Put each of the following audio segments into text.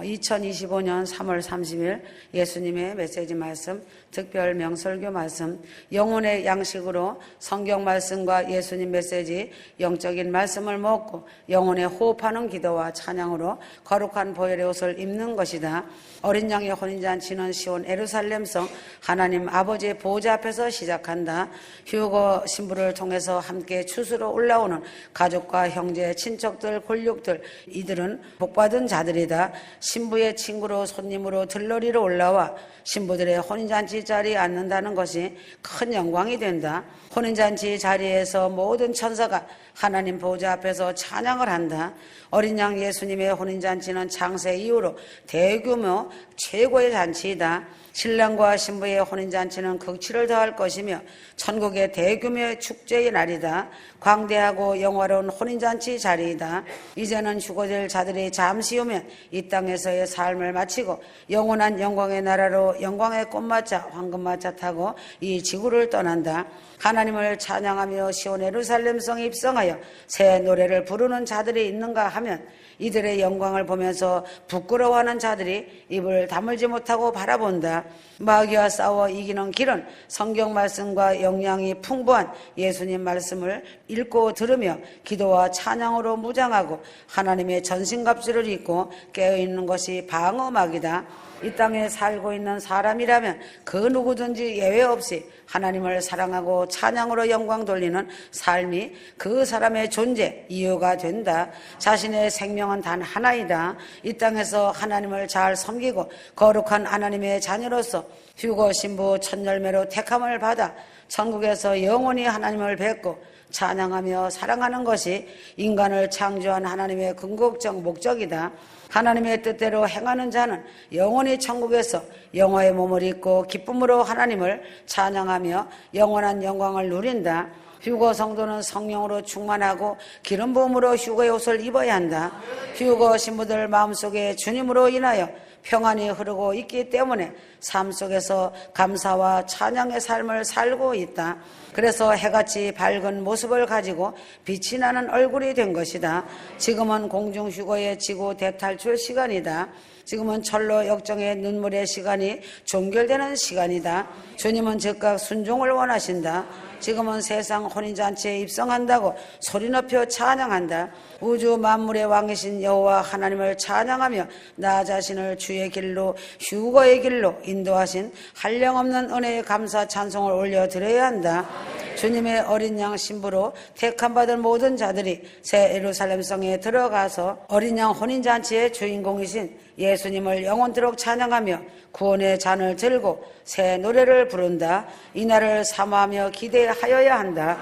2025년 3월 30일 예수님의 메시지 말씀, 특별 명설교 말씀, 영혼의 양식으로 성경 말씀과 예수님 메시지, 영적인 말씀을 먹고 영혼에 호흡하는 기도와 찬양으로 거룩한 보혈의 옷을 입는 것이다. 어린 양의 혼인잔치는 시온 예루살렘성 하나님 아버지의 보좌 앞에서 시작한다. 휴거 신부를 통해서 함께 추수로 올라오는 가족과 형제, 친척들, 골육들, 이들은 복받은 자들이다. 신부의 친구로 손님으로 들러리로 올라와 신부들의 혼인잔치 자리에 앉는다는 것이 큰 영광이 된다. 혼인잔치 자리에서 모든 천사가 하나님 보좌 앞에서 찬양을 한다. 어린 양 예수님의 혼인잔치는 창세 이후로 대규모 최고의 잔치이다. 신랑과 신부의 혼인잔치는 극치를 더할 것이며 천국의 대규모의 축제의 날이다. 광대하고 영화로운 혼인잔치 자리이다. 이제는 휴거될 자들이 잠시 후면 이 땅에서의 삶을 마치고 영원한 영광의 나라로 영광의 꽃마차, 황금마차 타고 이 지구를 떠난다. 하나님을 찬양하며 시온 예루살렘성에 입성하여 새 노래를 부르는 자들이 있는가 하면 이들의 영광을 보면서 부끄러워하는 자들이 입을 다물지 못하고 바라본다. 마귀와 싸워 이기는 길은 성경 말씀과 영양이 풍부한 예수님 말씀을 읽고 들으며 기도와 찬양으로 무장하고 하나님의 전신갑주를 입고 깨어있는 것이 방어막이다. 이 땅에 살고 있는 사람이라면 그 누구든지 예외 없이 하나님을 사랑하고 찬양으로 영광 돌리는 삶이 그 사람의 존재 이유가 된다. 자신의 생명은 단 하나이다. 이 땅에서 하나님을 잘 섬기고 거룩한 하나님의 자녀로서 휴거 신부 첫 열매로 택함을 받아 천국에서 영원히 하나님을 뵙고 찬양하며 사랑하는 것이 인간을 창조한 하나님의 궁극적 목적이다. 하나님의 뜻대로 행하는 자는 영원히 천국에서 영화의 몸을 입고 기쁨으로 하나님을 찬양하며 영원한 영광을 누린다. 휴거 성도는 성령으로 충만하고 기름 부음으로 휴거의 옷을 입어야 한다. 휴거 신부들 마음속에 주님으로 인하여 평안이 흐르고 있기 때문에 삶 속에서 감사와 찬양의 삶을 살고 있다. 그래서 해같이 밝은 모습을 가지고 빛이 나는 얼굴이 된 것이다. 지금은 공중휴거의 지구 대탈출 시간이다. 지금은 철로 역정의 눈물의 시간이 종결되는 시간이다. 주님은 즉각 순종을 원하신다. 지금은 세상 혼인잔치에 입성한다고 소리 높여 찬양한다. 우주 만물의 왕이신 여호와 하나님을 찬양하며 나 자신을 주의 길로 휴거의 길로 인도하신 한량없는 은혜의 감사 찬송을 올려드려야 한다. 주님의 어린 양 신부로 택함받은 모든 자들이 새 예루살렘성에 들어가서 어린 양 혼인잔치의 주인공이신 예수님을 영원토록 찬양하며 구원의 잔을 들고 새 노래를 부른다. 이날을 사모하며 기대하여야 한다.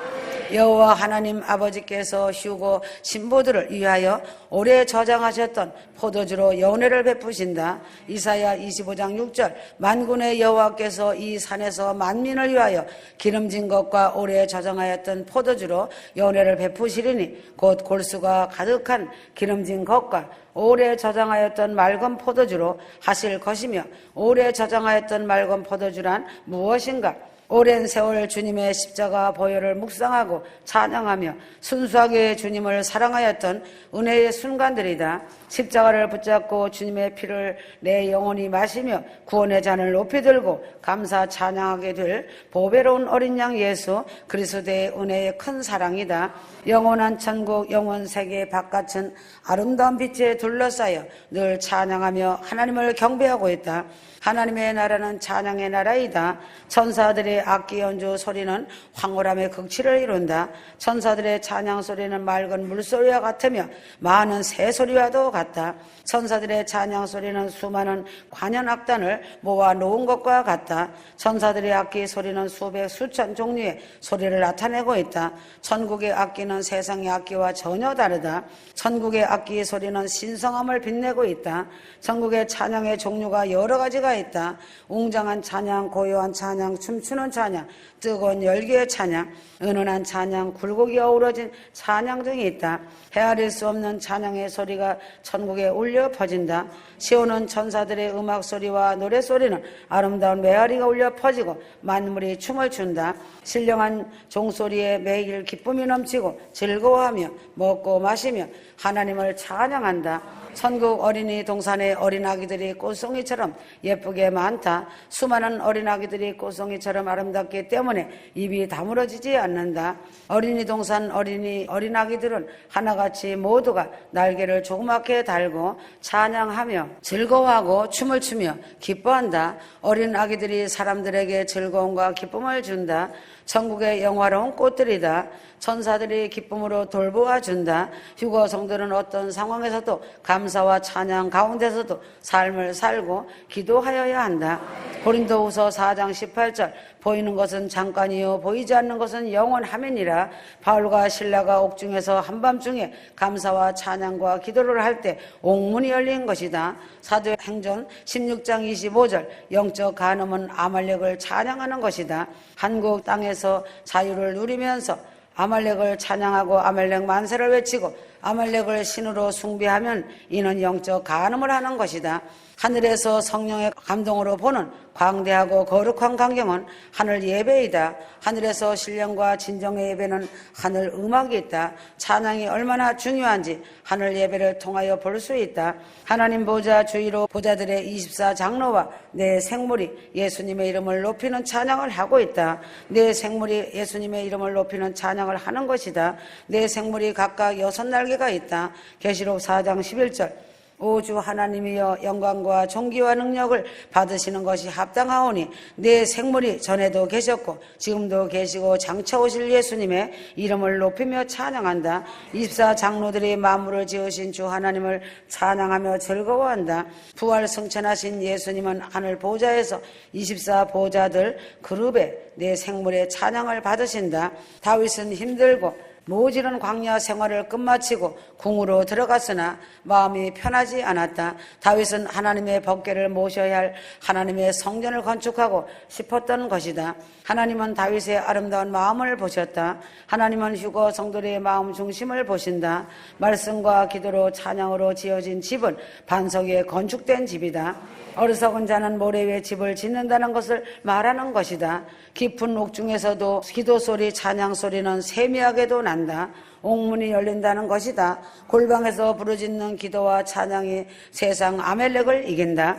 여호와 하나님 아버지께서 휴거 신부들을 위하여 오래 저장하셨던 포도주로 연회를 베푸신다. 이사야 25장 6절 만군의 여호와께서 이 산에서 만민을 위하여 기름진 것과 오래 저장하였던 포도주로 연회를 베푸시리니 곧 골수가 가득한 기름진 것과 오래 저장하였던 맑은 포도주로 하실 것이며 오래 저장하였던 맑은 포도주란 무엇인가? 오랜 세월 주님의 십자가 보혈을 묵상하고 찬양하며 순수하게 주님을 사랑하였던 은혜의 순간들이다. 십자가를 붙잡고 주님의 피를 내 영혼이 마시며 구원의 잔을 높이 들고 감사 찬양하게 될 보배로운 어린 양 예수 그리스도의 은혜의 큰 사랑이다. 영원한 천국 영원 세계 바깥은 아름다운 빛에 둘러싸여 늘 찬양하며 하나님을 경배하고 있다. 하나님의 나라는 찬양의 나라이다. 천사들의 악기 연주 소리는 황홀함의 극치를 이룬다. 천사들의 찬양 소리는 맑은 물소리와 같으며 많은 새소리와도 같다. 천사들의 찬양 소리는 수많은 관현 악단을 모아 놓은 것과 같다. 천사들의 악기 소리는 수백 수천 종류의 소리를 나타내고 있다. 천국의 악기는 세상의 악기와 전혀 다르다. 천국의 악기의 소리는 신성함을 빛내고 있다. 천국의 찬양의 종류가 여러 가지가 있다. 웅장한 찬양, 고요한 찬양, 춤추는 찬양, 뜨거운 열기의 찬양, 은은한 찬양, 굴곡이 어우러진 찬양 등이 있다. 헤아릴 수 없는 찬양의 소리가 천국에 울려 퍼진다. 시온은 천사들의 음악 소리와 노래 소리는 아름다운 메아리가 울려 퍼지고 만물이 춤을 춘다. 신령한 종소리에 매일 기쁨이 넘치고 즐거워하며 먹고 마시며 하나님을 찬양한다. 천국 어린이 동산의 어린아기들이 꽃송이처럼 예쁘게 많다. 수많은 어린아기들이 꽃송이처럼 아름답기 때문에 입이 다물어지지 않는다. 어린이 동산 어린아기들은 하나같이 모두가 날개를 조그맣게 달고 찬양하며 즐거워하고 춤을 추며 기뻐한다. 어린아기들이 사람들에게 즐거움과 기쁨을 준다. 천국의 영화로운 꽃들이다. 천사들이 기쁨으로 돌보아 준다. 휴거 성도는 어떤 상황에서도 감사와 찬양 가운데서도 삶을 살고 기도하여야 한다. 고린도후서 4장 18절 보이는 것은 잠깐이요 보이지 않는 것은 영원함이니라. 바울과 실라가 옥중에서 한밤중에 감사와 찬양과 기도를 할 때 옥문이 열린 것이다. 사도행전 16장 25절 영적 간음은 아말렉을 찬양하는 것이다. 한국 땅에서 자유를 누리면서 아말렉을 찬양하고 아말렉 만세를 외치고 아말렉을 신으로 숭배하면 이는 영적 간음을 하는 것이다. 하늘에서 성령의 감동으로 보는 광대하고 거룩한 광경은 하늘 예배이다. 하늘에서 신령과 진정의 예배는 하늘 음악이 있다. 찬양이 얼마나 중요한지 하늘 예배를 통하여 볼 수 있다. 하나님 보좌 주위로 보좌들의 24장로와 내 생물이 예수님의 이름을 높이는 찬양을 하고 있다. 내 생물이 예수님의 이름을 높이는 찬양을 하는 것이다. 내 생물이 각각 6날개가 있다. 계시록 4장 11절 오 주 하나님이여 영광과 존귀와 능력을 받으시는 것이 합당하오니 내 생물이 전에도 계셨고 지금도 계시고 장차 오실 예수님의 이름을 높이며 찬양한다. 24장로들이 만물을 지으신 주 하나님을 찬양하며 즐거워한다. 부활 승천하신 예수님은 하늘 보좌에서 24보좌들 그룹에 내 생물의 찬양을 받으신다. 다윗은 힘들고 모지른 광야 생활을 끝마치고 궁으로 들어갔으나 마음이 편하지 않았다. 다윗은 하나님의 법궤를 모셔야 할 하나님의 성전을 건축하고 싶었던 것이다. 하나님은 다윗의 아름다운 마음을 보셨다. 하나님은 휴거 성도들의 마음 중심을 보신다. 말씀과 기도로 찬양으로 지어진 집은 반석 위에 건축된 집이다. 어리석은 자는 모래 위에 집을 짓는다는 것을 말하는 것이다. 깊은 옥중에서도 기도 소리, 찬양 소리는 세미하게도 난다. 옥문이 열린다는 것이다. 골방에서 부르짖는 기도와 찬양이 세상 아멜렉을 이긴다.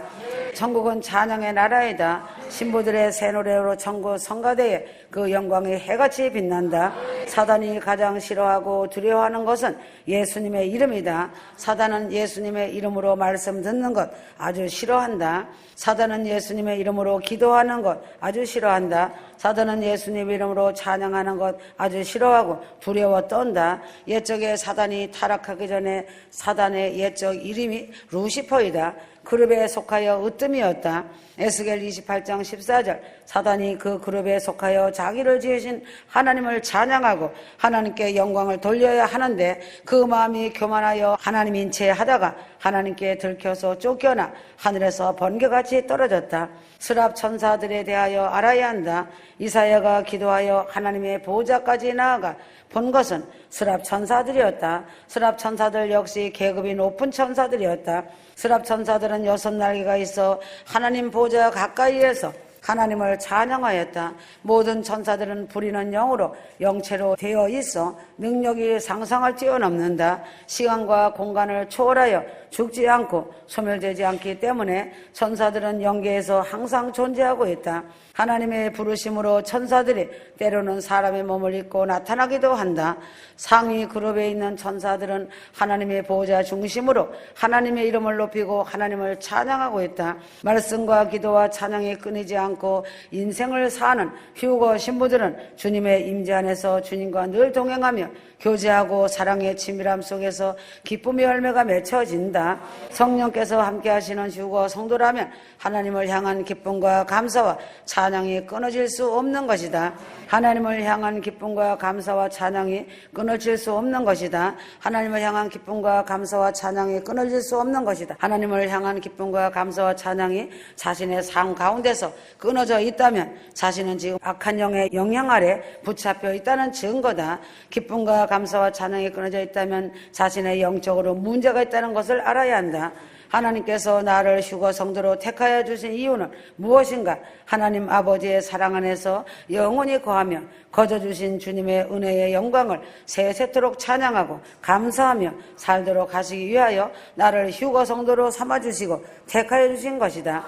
천국은 찬양의 나라이다. 신부들의 새 노래로 천국 성가대에 그 영광이 해같이 빛난다. 사단이 가장 싫어하고 두려워하는 것은 예수님의 이름이다. 사단은 예수님의 이름으로 말씀 듣는 것 아주 싫어한다. 사단은 예수님의 이름으로 기도하는 것 아주 싫어한다. 사단은 예수님의 이름으로 찬양하는 것 아주 싫어하고 두려워 떤다. 옛적에 사단이 타락하기 전에 사단의 옛적 이름이 루시퍼이다. 그룹에 속하여 으뜸이었다. 에스겔 28장 14절 사단이 그 그룹에 속하여 자기를 지으신 하나님을 찬양하고 하나님께 영광을 돌려야 하는데 그 마음이 교만하여 하나님인 채 하다가 하나님께 들켜서 쫓겨나 하늘에서 번개같이 떨어졌다. 스랍 천사들에 대하여 알아야 한다. 이사야가 기도하여 하나님의 보호자까지 나아가 본 것은 스랍 천사들이었다. 스랍 천사들 역시 계급이 높은 천사들이었다. 스랍 천사들은 6날개가 있어 하나님 보호자 가까이에서 하나님을 찬양하였다. 모든 천사들은 부리는 영으로 영체로 되어 있어 능력이 상상을 뛰어넘는다. 시간과 공간을 초월하여 죽지 않고 소멸되지 않기 때문에 천사들은 영계에서 항상 존재하고 있다. 하나님의 부르심으로 천사들이 때로는 사람의 몸을 입고 나타나기도 한다. 상위 그룹에 있는 천사들은 하나님의 보호자 중심으로 하나님의 이름을 높이고 하나님을 찬양하고 있다. 말씀과 기도와 찬양이 끊이지 않고 인생을 사는 휴거 신부들은 주님의 임재 안에서 주님과 늘 동행하며 교제하고 사랑의 친밀함 속에서 기쁨의 열매가 맺혀진다. 성령께서 함께 하시는 휴거 성도라면 하나님을 향한 기쁨과 감사와 찬양이 끊어질 수 없는 것이다. 하나님을 향한 기쁨과 감사와 찬양이 끊어질 수 없는 것이다. 하나님을 향한 기쁨과 감사와 찬양이 끊어질 수 없는 것이다. 하나님을 향한 기쁨과 감사와 찬양이 자신의 삶 가운데서 끊어져 있다면 자신은 지금 악한 영의 영향 아래 붙잡혀 있다는 증거다. 기쁨과 감사와 찬양이 끊어져 있다면 자신의 영적으로 문제가 있다는 것을 알아야 한다. 하나님께서 나를 휴거 성도로 택하여 주신 이유는 무엇인가? 하나님 아버지의 사랑 안에서 영원히 거하며 거저 주신 주님의 은혜의 영광을 세세토록 찬양하고 감사하며 살도록 하시기 위하여 나를 휴거 성도로 삼아주시고 택하여 주신 것이다.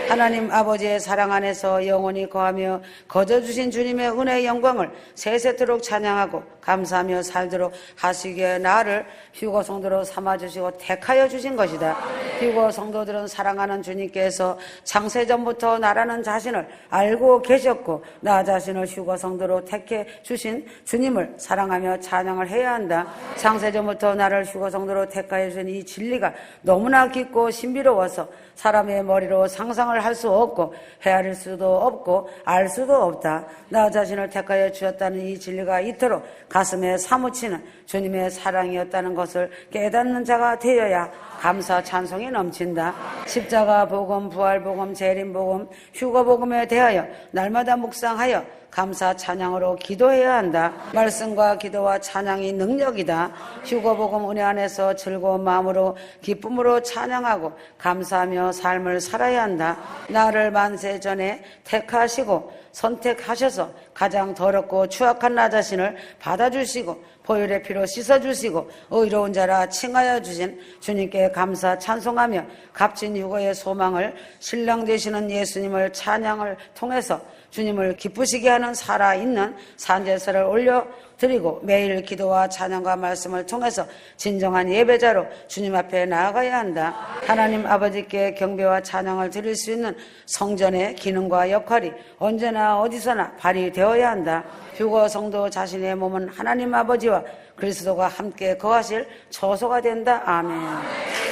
하나님 아버지의 사랑 안에서 영원히 거하며 거저 주신 주님의 은혜의 영광을 세세토록 찬양하고 감사하며 살도록 하시기에 나를 휴거 성도로 삼아주시고 택하여 주신 것이다. 휴거 성도들은 사랑하는 주님께서 창세전부터 나라는 자신을 알고 계셨고 나 자신을 휴거 성도로 택해 주신 주님을 사랑하며 찬양을 해야 한다. 창세전부터 나를 휴거 성도로 택하여 주신 이 진리가 너무나 깊고 신비로워서 사람의 머리로 상상을 할 수 없고 헤아릴 수도 없고 알 수도 없다. 나 자신을 택하여 주셨다는 이 진리가 이토록 가슴에 사무치는 주님의 사랑이었다는 것을 깨닫는 자가 되어야 감사 찬송이 넘친다. 십자가 복음, 부활 복음, 재림 복음, 휴거 복음에 대하여 날마다 묵상하여 감사 찬양으로 기도해야 한다. 말씀과 기도와 찬양이 능력이다. 휴거 복음 은혜 안에서 즐거운 마음으로 기쁨으로 찬양하고 감사하며 삶을 살아야 한다. 나를 만세 전에 택하시고 선택하셔서 가장 더럽고 추악한 나 자신을 받아주시고 보혈의 피로 씻어주시고 의로운 자라 칭하여 주신 주님께 감사 찬송하며 값진 휴거의 소망을 신랑 되시는 예수님을 찬양을 통해서 주님을 기쁘시게 하는 살아있는 산제사를 올려드리고 매일 기도와 찬양과 말씀을 통해서 진정한 예배자로 주님 앞에 나아가야 한다. 하나님 아버지께 경배와 찬양을 드릴 수 있는 성전의 기능과 역할이 언제나 어디서나 발휘되어야 한다. 휴거 성도 자신의 몸은 하나님 아버지와 그리스도가 함께 거하실 처소가 된다. 아멘.